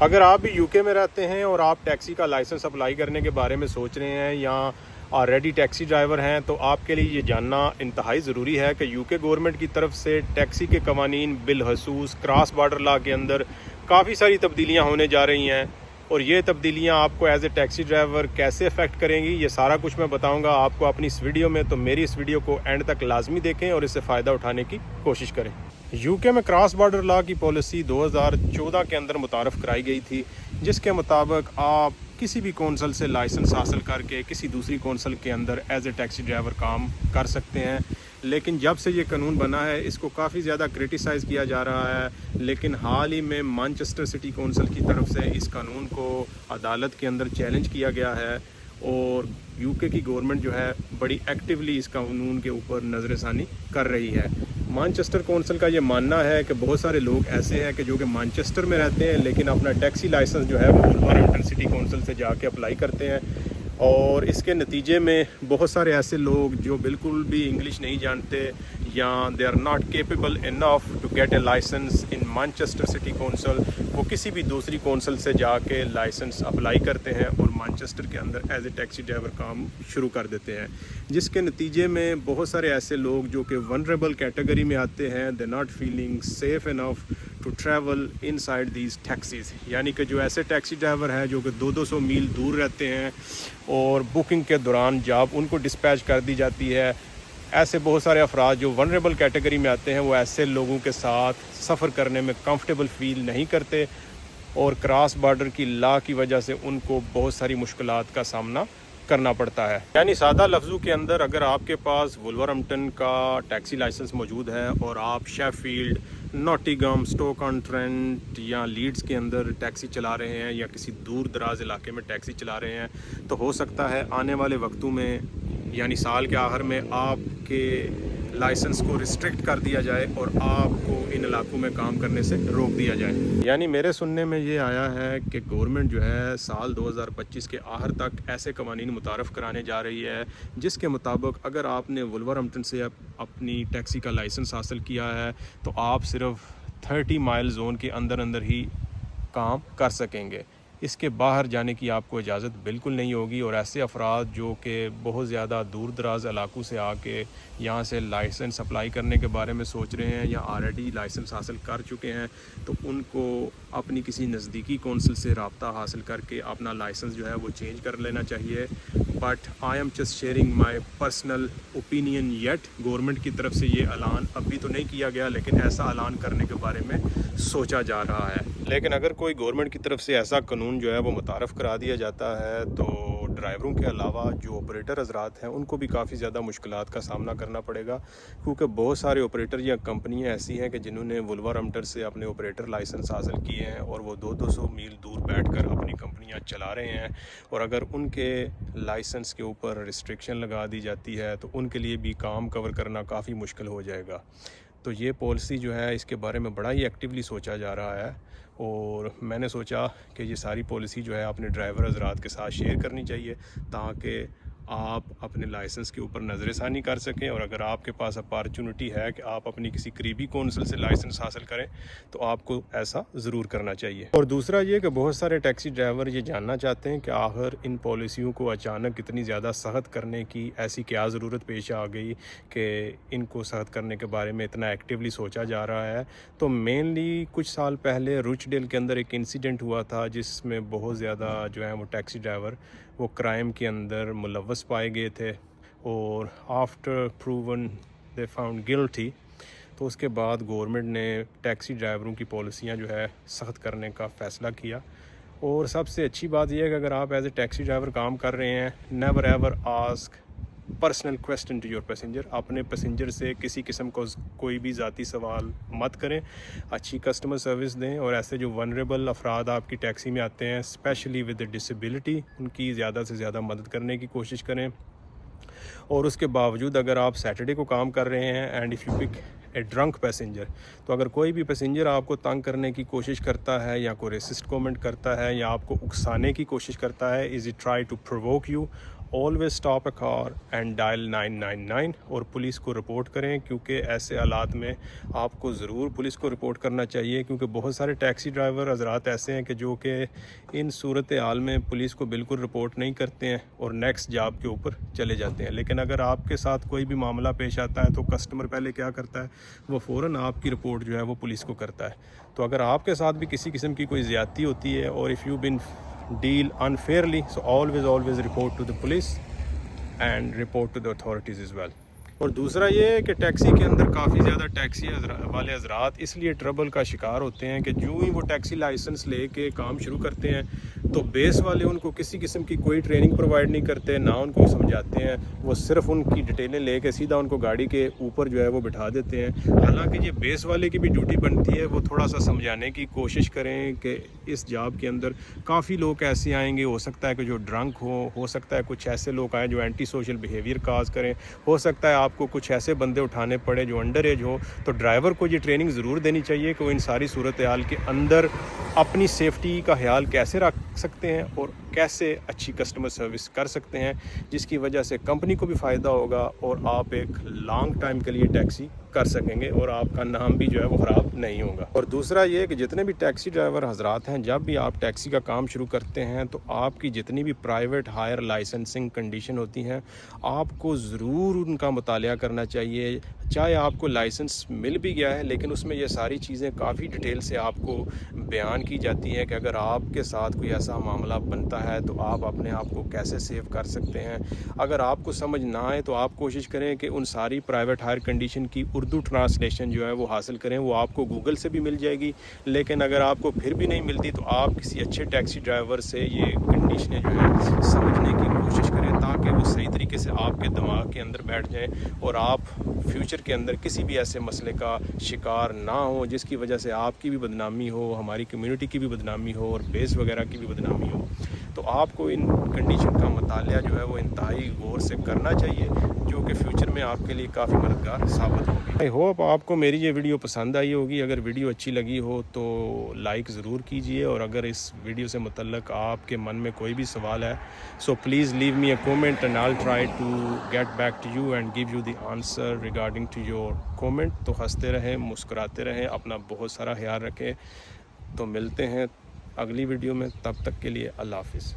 اگر آپ بھی UK میں رہتے ہیں اور آپ ٹیکسی کا لائسنس اپلائی کرنے کے بارے میں سوچ رہے ہیں یا آلریڈی ٹیکسی ڈرائیور ہیں تو آپ کے لیے یہ جاننا انتہائی ضروری ہے کہ UK گورنمنٹ کی طرف سے ٹیکسی کے قوانین بالخصوص کراس بارڈر لا کے اندر کافی ساری تبدیلیاں ہونے جا رہی ہیں، اور یہ تبدیلیاں آپ کو ایز اے ٹیکسی ڈرائیور کیسے افیکٹ کریں گی یہ سارا کچھ میں بتاؤں گا آپ کو اپنی اس ویڈیو میں، تو میری اس ویڈیو کو اینڈ تک لازمی دیکھیں اور اس سے فائدہ اٹھانے کی کوشش کریں۔ UK میں کراس بارڈر لا کی پالیسی 2014 کے اندر متعارف کرائی گئی تھی، جس کے مطابق آپ کسی بھی کونسل سے لائسنس حاصل کر کے کسی دوسری کونسل کے اندر ایز اے ٹیکسی ڈرائیور کام کر سکتے ہیں۔ لیکن جب سے یہ قانون بنا ہے اس کو کافی زیادہ کرٹیسائز کیا جا رہا ہے، لیکن حال ہی میں مانچسٹر سٹی کونسل کی طرف سے اس قانون کو عدالت کے اندر چیلنج کیا گیا ہے، اور UK کی گورنمنٹ جو ہے بڑی ایکٹیولی اس قانون کے اوپر نظر ثانی کر رہی ہے۔ مانچسٹر کونسل کا یہ ماننا ہے کہ بہت سارے لوگ ایسے ہیں کہ جو کہ مانچسٹر میں رہتے ہیں لیکن اپنا ٹیکسی لائسنس جو ہے وہ ولورہمپٹن سٹی کونسل سے جا کے اپلائی کرتے ہیں، اور اس کے نتیجے میں بہت سارے ایسے لوگ جو بالکل بھی انگلش نہیں جانتے یا they are not capable enough to get a licence in Manchester City Council, وہ کسی بھی دوسری کونسل سے جا کے لائسنس اپلائی کرتے ہیں اور مانچسٹر کے اندر ایز اے ٹیکسی ڈرائیور کام شروع کر دیتے ہیں، جس کے نتیجے میں بہت سارے ایسے لوگ جو کہ ونریبل کیٹیگری میں آتے ہیں، they not feeling safe enough to travel inside these taxis, یعنی کہ جو ایسے ٹیکسی ڈرائیور ہیں جو کہ 200 میل دور رہتے ہیں اور بکنگ کے دوران جاب ان کو ڈسپیچ کر دی جاتی ہے، ایسے بہت سارے افراد جو ونریبل کیٹیگری میں آتے ہیں وہ ایسے لوگوں کے ساتھ سفر کرنے میں کمفرٹیبل فیل نہیں کرتے، اور کراس بارڈر کی لا کی وجہ سے ان کو بہت ساری مشکلات کا سامنا کرنا پڑتا ہے۔ یعنی سادہ لفظوں کے اندر اگر آپ کے پاس ولورہمپٹن کا ٹیکسی لائسنس موجود ہے اور آپ شیفیلڈ، نوٹنگھم، اسٹوک آن ٹرینٹ یا لیڈز کے اندر ٹیکسی چلا رہے ہیں یا کسی دور دراز علاقے میں ٹیکسی چلا رہے ہیں، تو ہو سکتا ہے آنے والے وقتوں میں یعنی سال کے آخر میں آپ کے لائسنس کو ریسٹرکٹ کر دیا جائے اور آپ کو ان علاقوں میں کام کرنے سے روک دیا جائے۔ یعنی میرے سننے میں یہ آیا ہے کہ گورنمنٹ جو ہے سال 2025 کے آخر تک ایسے قوانین متعارف کرانے جا رہی ہے جس کے مطابق اگر آپ نے ولورہمپٹن سے اپنی ٹیکسی کا لائسنس حاصل کیا ہے تو آپ صرف 30 مائل زون کے اندر ہی کام کر سکیں گے، اس کے باہر جانے کی آپ کو اجازت بالکل نہیں ہوگی، اور ایسے افراد جو کہ بہت زیادہ دور دراز علاقوں سے آ کے یہاں سے لائسنس اپلائی کرنے کے بارے میں سوچ رہے ہیں یا آلریڈی لائسنس حاصل کر چکے ہیں، تو ان کو اپنی کسی نزدیکی کونسل سے رابطہ حاصل کر کے اپنا لائسنس جو ہے وہ چینج کر لینا چاہیے۔ But I am just sharing my personal opinion yet, government کی طرف سے یہ اعلان ابھی تو نہیں کیا گیا لیکن ایسا اعلان کرنے کے بارے میں سوچا جا رہا ہے۔ لیکن اگر کوئی گورنمنٹ کی طرف سے ایسا قانون جو ہے وہ متعارف کرا دیا جاتا ہے تو ڈرائیوروں کے علاوہ جو آپریٹر حضرات ہیں ان کو بھی کافی زیادہ مشکلات کا سامنا کرنا پڑے گا، کیونکہ بہت سارے آپریٹر یا کمپنیاں ایسی ہیں کہ جنہوں نے ولورہمپٹن سے اپنے آپریٹر لائسنس حاصل کیے ہیں اور وہ 200 میل دور بیٹھ کر اپنی کمپنیاں چلا رہے ہیں، اور اگر ان کے لائسنس کے اوپر ریسٹرکشن لگا دی جاتی ہے تو ان کے لیے بھی کام کور کرنا کافی مشکل ہو جائے گا۔ تو یہ پالیسی جو ہے اس کے بارے میں بڑا ہی ایکٹیولی سوچا جا رہا ہے، اور میں نے سوچا کہ یہ ساری پالیسی جو ہے اپنے ڈرائیور حضرات کے ساتھ شیئر کرنی چاہیے تاکہ آپ اپنے لائسنس کے اوپر نظر ثانی کر سکیں، اور اگر آپ کے پاس اپارچونٹی ہے کہ آپ اپنی کسی قریبی کونسل سے لائسنس حاصل کریں تو آپ کو ایسا ضرور کرنا چاہیے۔ اور دوسرا یہ کہ بہت سارے ٹیکسی ڈرائیور یہ جاننا چاہتے ہیں کہ آخر ان پالیسیوں کو اچانک اتنی زیادہ سخت کرنے کی ایسی کیا ضرورت پیش آ گئی کہ ان کو سخت کرنے کے بارے میں اتنا ایکٹیولی سوچا جا رہا ہے۔ تو مینلی کچھ سال پہلے روچ ڈیل کے اندر ایک انسیڈنٹ ہوا تھا جس میں بہت زیادہ جو ہیں وہ ٹیکسی ڈرائیور وہ کرائم کے اندر ملوث پائے گئے تھے، اور آفٹر پروون دے فاؤنڈ گلٹی، تو اس کے بعد گورنمنٹ نے ٹیکسی ڈرائیوروں کی پالیسیاں جو ہے سخت کرنے کا فیصلہ کیا۔ اور سب سے اچھی بات یہ ہے کہ اگر آپ ایز اے ٹیکسی ڈرائیور کام کر رہے ہیں، never ever ask personal question to your passenger, اپنے پیسنجر سے کسی قسم کو کوئی بھی ذاتی سوال مت کریں، اچھی کسٹمر سروس دیں، اور ایسے جو ونریبل افراد آپ کی ٹیکسی میں آتے ہیں اسپیشلی ود ڈسیبلٹی، ان کی زیادہ سے زیادہ مدد کرنے کی کوشش کریں۔ اور اس کے باوجود اگر آپ سیٹرڈے کو کام کر رہے ہیں and if you pick a drink passenger, تو اگر کوئی بھی پیسنجر آپ کو تنگ کرنے کی کوشش کرتا ہے یا کوئی ریسسٹ کومنٹ کرتا ہے یا آپ کو اکسانے کی کوشش کرتا ہے، is it try to provoke you, always stop a car and dial 999 اور پولیس کو رپورٹ کریں، کیونکہ ایسے حالات میں آپ کو ضرور پولیس کو رپورٹ کرنا چاہیے، کیونکہ بہت سارے ٹیکسی ڈرائیور حضرات ایسے ہیں کہ جو کہ ان صورتحال میں پولیس کو بالکل رپورٹ نہیں کرتے ہیں اور نیکسٹ جاب کے اوپر چلے جاتے ہیں۔ لیکن اگر آپ کے ساتھ کوئی بھی معاملہ پیش آتا ہے تو کسٹمر پہلے کیا کرتا ہے، وہ فوراً آپ کی رپورٹ جو ہے وہ پولیس کو کرتا ہے۔ تو اگر آپ کے ساتھ بھی کسی قسم کی کوئی زیادتی ہوتی ہے اور if you've been deal unfairly, so always report to the police and report to the authorities as well۔ اور دوسرا یہ ہے کہ ٹیکسی کے اندر کافی زیادہ ٹیکسی والے حضرات اس لیے ٹربل کا شکار ہوتے ہیں کہ جو ہی وہ ٹیکسی لائسنس لے کے کام شروع کرتے ہیں تو بیس والے ان کو کسی قسم کی کوئی ٹریننگ پرووائڈ نہیں کرتے، نہ ان کو سمجھاتے ہیں، وہ صرف ان کی ڈیٹیلیں لے کے سیدھا ان کو گاڑی کے اوپر جو ہے وہ بٹھا دیتے ہیں۔ حالانکہ یہ بیس والے کی بھی ڈیوٹی بنتی ہے وہ تھوڑا سا سمجھانے کی کوشش کریں کہ اس جاب کے اندر کافی لوگ ایسے آئیں گے، ہو سکتا ہے کہ جو ڈرنک ہو سکتا ہے کچھ ایسے لوگ آئیں جو اینٹی سوشل بیہیویئر کاز کریں، ہو سکتا ہے آپ کو کچھ ایسے بندے اٹھانے پڑے جو انڈر ایج ہو۔ تو ڈرائیور کو یہ ٹریننگ ضرور دینی چاہیے کہ وہ ان ساری صورتحال کے اندر اپنی سیفٹی کا خیال کیسے رکھ سکتے ہیں اور کیسے اچھی کسٹمر سروس کر سکتے ہیں، جس کی وجہ سے کمپنی کو بھی فائدہ ہوگا اور آپ ایک لانگ ٹائم کے لیے ٹیکسی کر سکیں گے اور آپ کا نام بھی جو ہے وہ خراب نہیں ہوگا۔ اور دوسرا یہ کہ جتنے بھی ٹیکسی ڈرائیور حضرات ہیں، جب بھی آپ ٹیکسی کا کام شروع کرتے ہیں تو آپ کی جتنی بھی پرائیویٹ ہائر لائسنسنگ کنڈیشن ہوتی ہیں آپ کو ضرور ان کا مطالعہ کرنا چاہیے۔ چاہے آپ کو لائسنس مل بھی گیا ہے لیکن اس میں یہ ساری چیزیں کافی ڈیٹیل سے آپ کو بیان کی جاتی ہیں کہ اگر آپ کے ساتھ کوئی ایسا معاملہ بنتا ہے تو آپ اپنے آپ کو کیسے سیو کر سکتے ہیں۔ اگر آپ کو سمجھ نہ آئے تو آپ کوشش کریں کہ ان ساری پرائیویٹ ہائر کنڈیشن کی اردو ٹرانسلیشن جو ہے وہ حاصل کریں، وہ آپ کو گوگل سے بھی مل جائے گی۔ لیکن اگر آپ کو پھر بھی نہیں ملتی تو آپ کسی اچھے ٹیکسی ڈرائیور سے یہ کنڈیشنیں جو ہیں سمجھنے کی کوشش کریں تاکہ وہ صحیح طریقے سے آپ کے دماغ کے اندر بیٹھ جائیں اور آپ فیوچر کے اندر کسی بھی ایسے مسئلے کا شکار نہ ہو جس کی وجہ سے آپ کی بھی بدنامی ہو، ہماری کمیونٹی کی بھی بدنامی ہو اور بیس وغیرہ کی بھی بدنامی ہو۔ تو آپ کو ان کنڈیشن کا مطالعہ جو ہے وہ انتہائی غور سے کرنا چاہیے، جو کہ فیوچر میں آپ کے لیے کافی مددگار ثابت ہوگی۔ آئی ہوپ آپ کو میری یہ ویڈیو پسند آئی ہوگی۔ اگر ویڈیو اچھی لگی ہو تو لائک ضرور کیجئے، اور اگر اس ویڈیو سے متعلق آپ کے من میں کوئی بھی سوال ہے so please leave me a comment and I will try to get back to you and give you the answer regarding to your comment. تو ہنستے رہیں، مسکراتے رہیں، اپنا بہت سارا خیال رکھیں۔ تو ملتے ہیں اگلی ویڈیو میں، تب تک کے لیے اللہ حافظ۔